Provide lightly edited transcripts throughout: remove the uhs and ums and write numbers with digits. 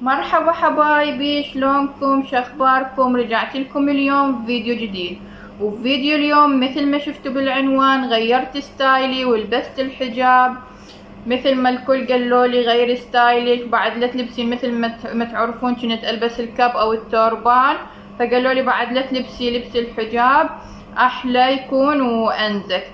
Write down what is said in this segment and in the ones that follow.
مرحبا حبايبي، شلونكم؟ شخباركم؟ رجعت لكم اليوم بفيديو جديد. وفي فيديو اليوم مثل ما شفتوا بالعنوان غيرت ستايلي ولبست الحجاب مثل ما الكل قالولي غير ستايلك بعد لا تلبسين مثل ما تعرفون. كنت البس الكاب او التوربان، فقالولي بعد لا تلبسي لبس الحجاب احلى يكون وانزك.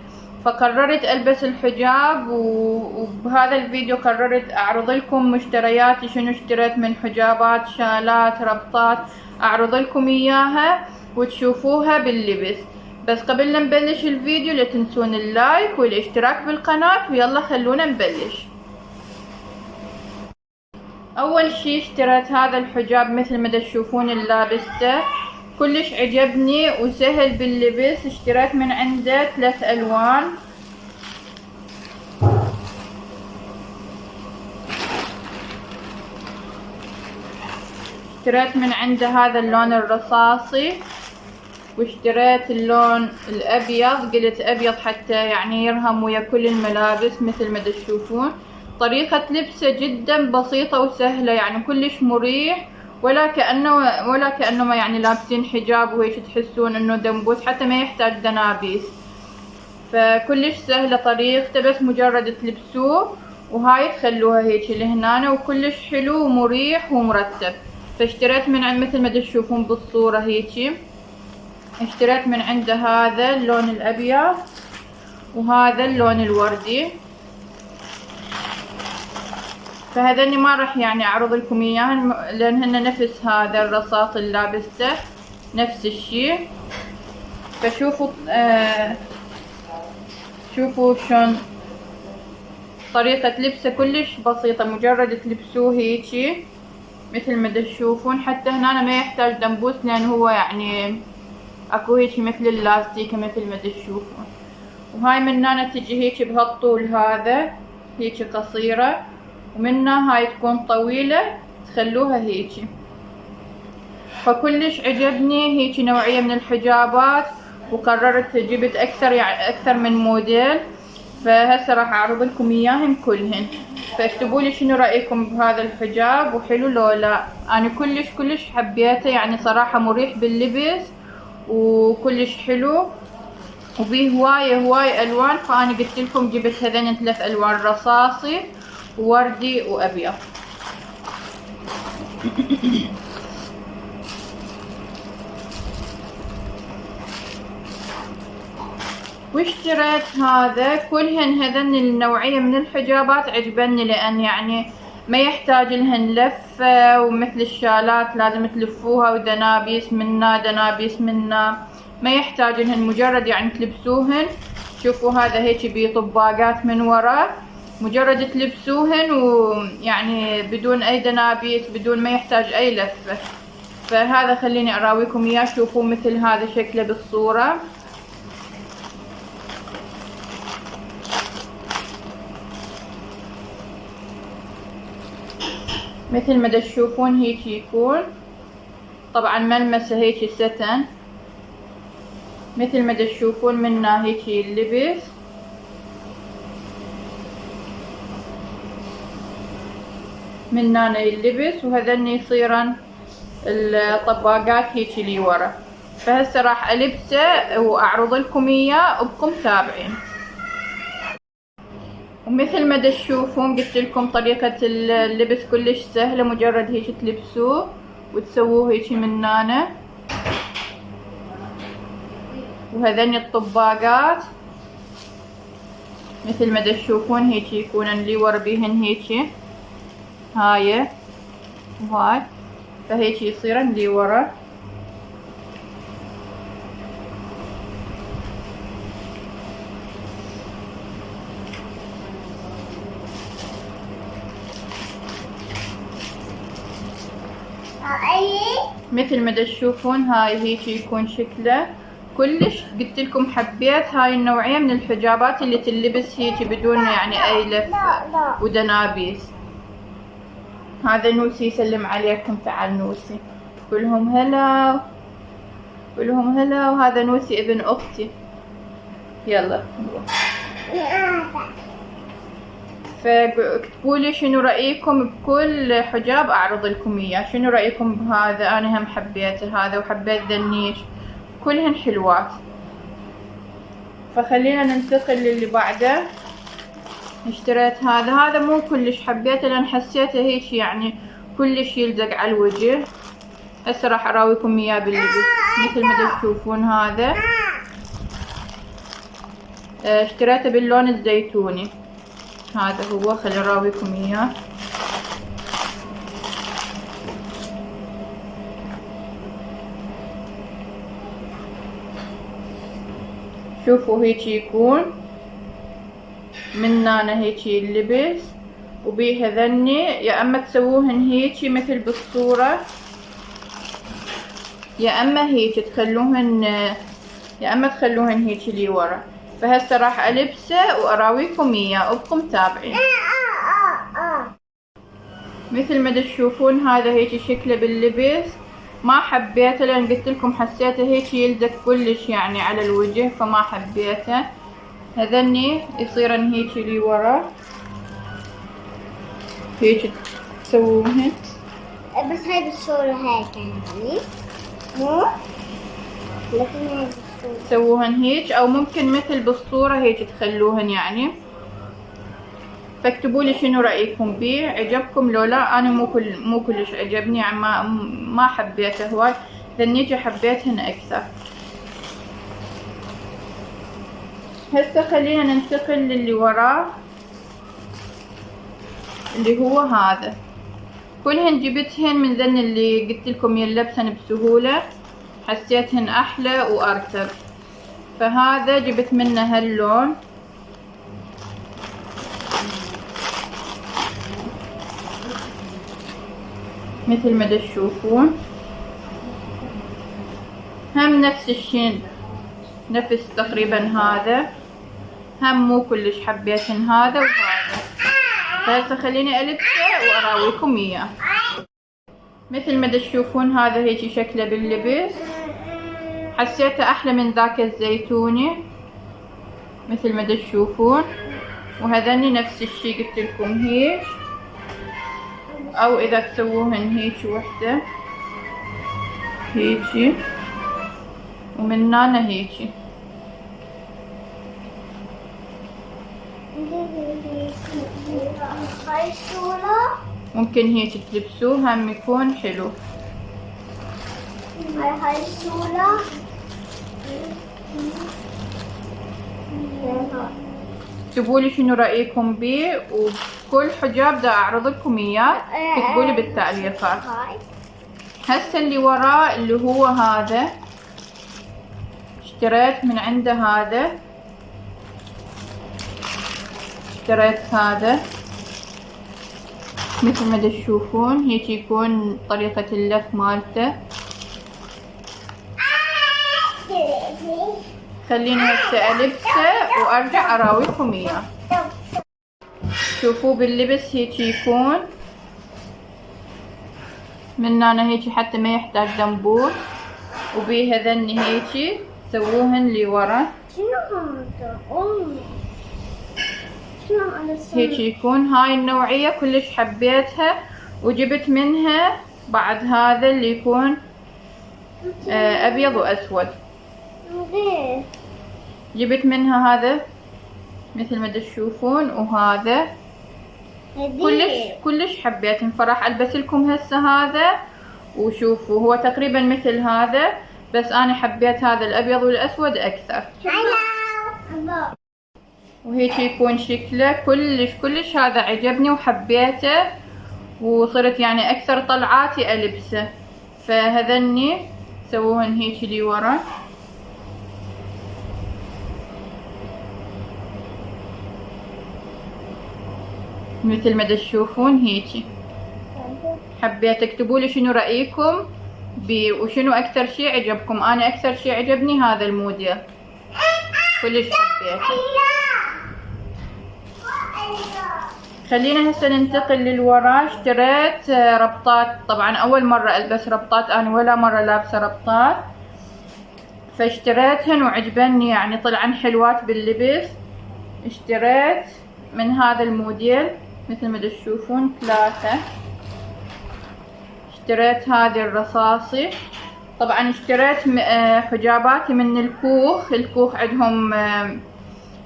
فقررت البس الحجاب وبهذا الفيديو قررت اعرض لكم مشترياتي، شنو اشتريت من حجابات، شالات، ربطات، اعرض لكم اياها وتشوفوها باللبس. بس قبل لا نبلش الفيديو لا تنسون اللايك والاشتراك بالقناة، ويلا خلونا نبلش. اول شي اشتريت هذا الحجاب مثل ما تشوفون لابسته، كلش عجبني وسهل باللبس. اشتريت من عنده 3 الوان. اشتريت من عنده هذا اللون الرصاصي، واشتريت اللون الابيض. قلت ابيض حتى يعني يرهم ويا كل الملابس. مثل ما تشوفون طريقة لبسه جدا بسيطة وسهلة، يعني كلش مريح، ولا كأنه ما يعني لابسين حجاب وهيك تحسون انه دنبوس، حتى ما يحتاج دنابيس. فكلش سهلة طريقته، بس مجرد تلبسوه وهاي تخلوها هيك لهنا، وكلش حلو ومريح ومرتب. فاشتريت من عند مثل ما تشوفون بالصورة هيك. اشتريت من عنده هذا اللون الابيض وهذا اللون الوردي. فهذني ما راح يعني اعرض لكم اياهن لان هن نفس هذا الرصاص اللي لابسته نفس الشيء. فشوفوا شوفوا شلون طريقة لبسه كلش بسيطة، مجرد تلبسوه هيجي مثل ما تشوفون. حتى هنا ما يحتاج دنبوس لان هو يعني اكو هيك مثل اللاستيكة مثل ما تشوفون. وهاي من هنا تجي هيك بهالطول هذا، هيك قصيرة، ومنها هاي تكون طويلة تخلوها هيك. فكلش عجبني هيك نوعية من الحجابات، وقررت جبت اكثر يعني اكثر من موديل. فهسه راح اعرض لكم اياهم كلهن. فاكتبوا لي شنو رايكم بهذا الحجاب وحلو لو لا. انا كلش حبيته، يعني صراحة مريح باللبس وكلش حلو وبيه هواية الوان. فانا قلت لكم جبت هذين 3 الوان، رصاصي ووردي وابيض. واشتريت هذا كلهن. هذن النوعية من الحجابات عجبني لان يعني ما يحتاج لهن لفة، ومثل الشالات لازم تلفوها ودنابيس منا دنابيس منا، ما يحتاج لهن، مجرد يعني تلبسوهن. شوفوا هذا هيك بطباقات من ورا، مجرد تلبسوهن ويعني بدون اي دنابيس، بدون ما يحتاج اي لفة. فهذا خليني اراويكم اياه. شوفوا مثل هذا شكله بالصورة. مثل ما تشوفون هيك يكون، طبعا ملمسه هيك ستن مثل ما تشوفون. منا هيك اللبس، منا اللبس، وهذني يصيرن الطباقات هيك اللي ورا. فهسه راح البسه واعرض لكم اياه، وبكم تابعين. ومثل ما تشوفون قلت لكم طريقة اللبس كلش سهلة، مجرد هيك تلبسوه وتسووه هيك من هنا. وهذني الطباقات مثل ما تشوفون هيك يكونن اللي ورا بيهن هيك، هاي وهاي. فهيك يصيرن اللي ورا. مثل ما تشوفون هاي هيك يكون شكله. كلش قلت لكم حبيت هاي النوعية من الحجابات اللي تلبس هيك بدون يعني اي لفة ودنابيس. هذا نوسي يسلم عليكم، تعال نوسي، قولهم هلا، قولهم هلا. وهذا نوسي ابن اختي. يلا فاكتبوا لي شنو رأيكم بكل حجاب اعرض لكم اياه. شنو رأيكم بهذا؟ انا هم حبيته هذا وحبيت ذا النيش، كلهن حلوات. فخلينا ننتقل للي بعده. اشتريت هذا مو كلش حبيته لان حسيته هيك يعني كلش يلزق على الوجه. هسه راح اراويكم اياه باللبس مثل ما تشوفون. هذا اشتريته باللون الزيتوني. هذا هو، خليني اراويكم اياه. شوفوا هيك يكون من هنا هيك اللبس، وبيه هذني يا اما تسووهن هيك مثل بالصورة، يا اما هيك تخلوهن، يا اما تخلوهن هيك لي ورا. فهسه راح البسه واراويكم اياه، ابقوا متابعين. مثل ما تشوفون هذا هيك شكله باللبس. ما حبيته لان قلت لكم حسيته هيك يلزق كلش يعني على الوجه، فما حبيته. هذني يصيرن هيك لي ورا، هيك تسووهن. بس هاي بالصورة هيك يعني مو، لكن هاي بالصورة تسووهن هيك، او ممكن مثل بالصورة هيك تخلوهن يعني. فاكتبوا لي شنو رايكم بيه، عجبكم لو لا. انا مو كلش عجبني يعني، ما حبيته هواي. ذنيجي حبيتهن اكثر. هسه خلينا ننتقل للي وراه اللي هو هذا. كلهن جبتهن من ذن اللي قلت لكم يلبسن بسهولة، حسيتهن احلى وارتب. فهذا جبت منه هاللون. مثل ما تشوفون هم نفس الشيء، نفس تقريبا هذا. هم مو كلش حبيتن هذا وهذا. فهسه خليني البسه واراويكم اياه. مثل ما تشوفون هذا هيك شكله باللبس. حسيته احلى من ذاك الزيتوني مثل ما تشوفون. وهذني نفس الشي قلت لكم هيك، او اذا تسووهن هيك وحده هيك، ومن هنا هيك. هاي الصورة ممكن هيك تلبسوه هم يكون حلو. هاي الصورة اكتبوا لي شنو رايكم بيه، وكل حجاب دا اعرض لكم اياه اكتبوا لي بالتعليقات. هسه اللي وراه اللي هو هذا، اشتريت من عنده هذا. اشتريت هذا مثل ما تشوفون هيك يكون طريقة اللف مالته. خليني هسه البسه وارجع اراويكم اياه. شوفوا باللبس هيك يكون من هنا هيك حتى ما يحتاج دنبور. وبيه هذني هيك سووهن لي ورا. شنو هذا؟ شنو على هيك يكون. هاي النوعية كلش حبيتها، وجبت منها بعد هذا اللي يكون ابيض واسود. جبت منها هذا مثل ما تشوفون، وهذا كلش حبيتهم. فراح البس لكم هسه هذا. وشوفوا هو تقريبا مثل هذا، بس انا حبيت هذا الابيض والاسود اكثر. وهيك يكون شكله كلش هذا عجبني وحبيته، وصرت يعني اكثر طلعاتي البسه. فهذني سووهن هيك لي ورا. مثل ما تشوفون هيك. حبيت اكتبوا لي شنو رايكم وشنو اكثر شيء عجبكم. انا اكثر شيء عجبني هذا الموديل، كلش حبيته. خلينا هسه ننتقل للوراء. اشتريت ربطات. طبعا اول مرة البس ربطات، انا ولا مرة لابسة ربطات. فاشتريتهن وعجبني يعني، طلعن حلوات باللبس. اشتريت من هذا الموديل مثل ما تشوفون 3. اشتريت هذه الرصاصي. طبعا اشتريت حجاباتي من الكوخ عندهم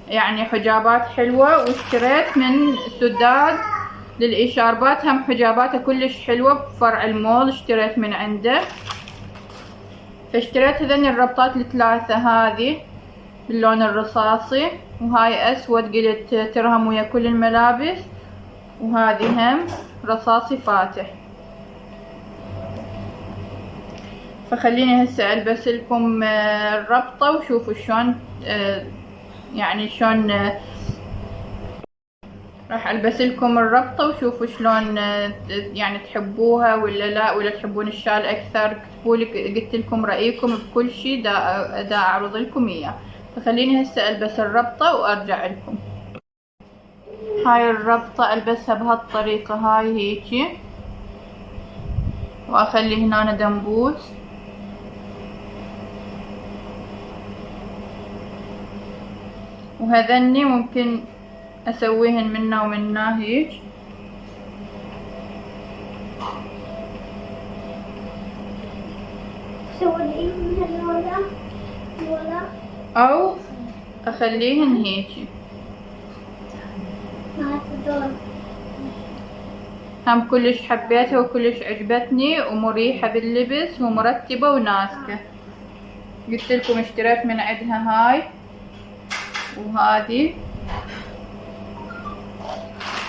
يعني حجابات حلوة، واشتريت من سداد للإشاربات هم حجاباته كلش حلوة بفرع المول، اشتريت من عنده. فاشتريت هذين الربطات ال3 هذه باللون الرصاصي، وهاي اسود قلت ترهم ويا كل الملابس، وهذه هم رصاصي فاتح. فخليني هسه البس لكم الربطة وشوفوا شلون يعني شلون راح البس لكم الربطة وشوفوا شلون يعني تحبوها ولا لا، ولا تحبون الشال اكثر. اكتبولي قلت لكم رايكم بكل شيء دا اعرض لكم اياه. فخليني هسه البس الربطة وارجع لكم. هاي الربطة البسها بهالطريقة هاي هيجي، واخلي هنا دنبوس، وهذني ممكن اسويهن منا ومنا هيك. او اخليهن هيك. هم كلش حبيتها وكلش عجبتني ومريحة باللبس ومرتبة وناسكة. قلت لكم اشتريت من عندها هاي وهذه،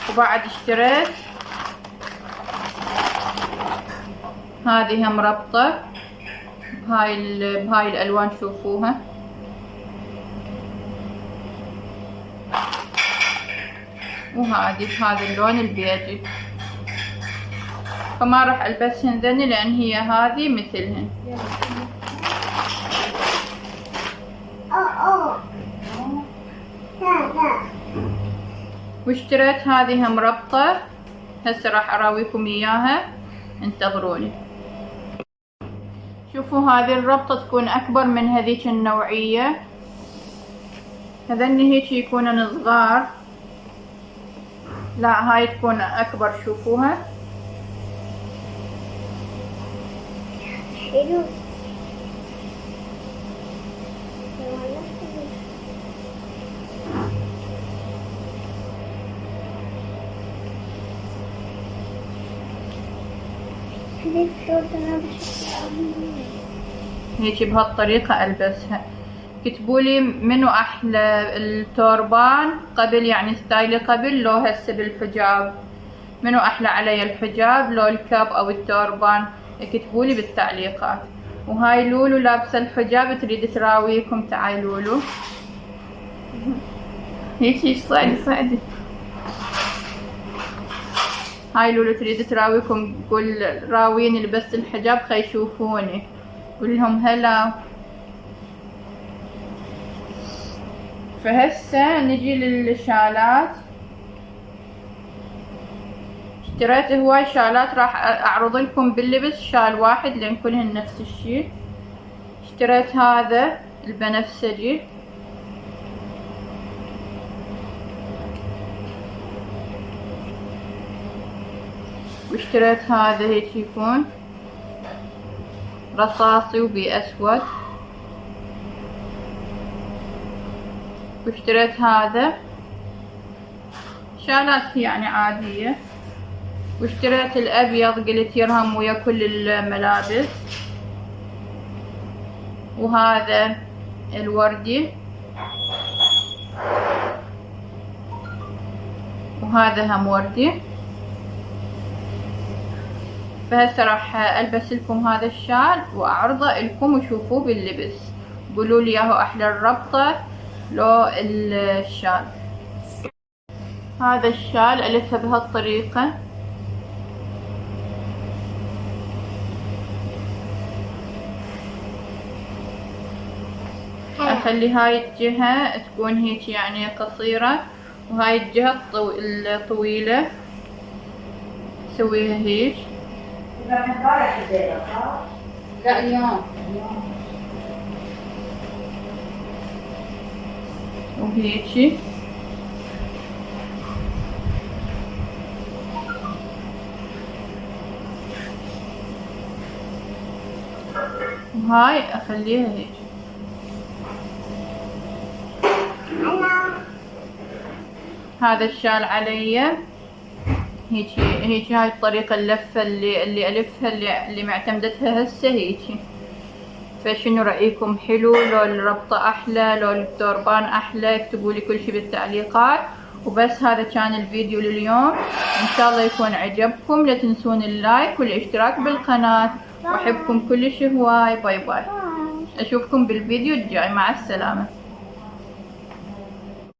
وبعد اشتريت هذه هم ربطة بهاي الالوان شوفوها، وهذه بهذا اللون البيجي. فما راح البسهن ذني لان هي هذه مثلهن. واشتريت هذه هم ربطة، هسه راح اراويكم اياها، انتظروني. شوفوا هذه الربطة تكون اكبر من هذيك النوعية، هذني هيك يكونن صغار، لا هاي تكون اكبر. شوفوها حلو. هيك بهالطريقة البسها. كتبولي منو احلى التوربان قبل، يعني ستايلي قبل لو هسه بالحجاب، منو احلى علي الحجاب لو الكاب او التوربان؟ اكتبولي بالتعليقات. وهاي لولو لابسه الحجاب تريد تراويكم، تعاي لولو هيك صعدي. هاي لولو تريد تراويكم، تقول راويني لبست الحجاب خي يشوفوني، قول لهم هلا. فهسه نجي للشالات. اشتريت هواي شالات راح اعرض لكم باللبس شال واحد لان كلهن نفس الشي. اشتريت هذا البنفسجي، واشتريت هذا هيك يكون رصاصي وبأسود، واشتريت هذا شالات يعني عادية، واشتريت الابيض قلت يرهم ويا كل الملابس، وهذا الوردي، وهذا هم وردي. فهسه راح البس لكم هذا الشال واعرضه لكم وشوفوه باللبس، قولوا لي ياهو احلى الربطة لو الشال. هذا الشال الفه بهالطريقة، اخلي هاي الجهة تكون هيك يعني قصيرة، وهاي الجهة الطويلة سويها هيك. لا اليوم. وهيجي وهاي اخليها هيك. أنا هذا الشال علي هيك هاي الطريقة اللفة اللي الفها اللي معتمدتها هسه هيك. فشنو رأيكم؟ حلو لو الربطة احلى، لو الدوربان احلى؟ اكتبوا لي كل شي بالتعليقات. وبس هذا كان الفيديو لليوم، ان شاء الله يكون عجبكم. لا تنسون اللايك والاشتراك بالقناة، واحبكم كلش هواي. باي باي، اشوفكم بالفيديو الجاي، مع السلامة.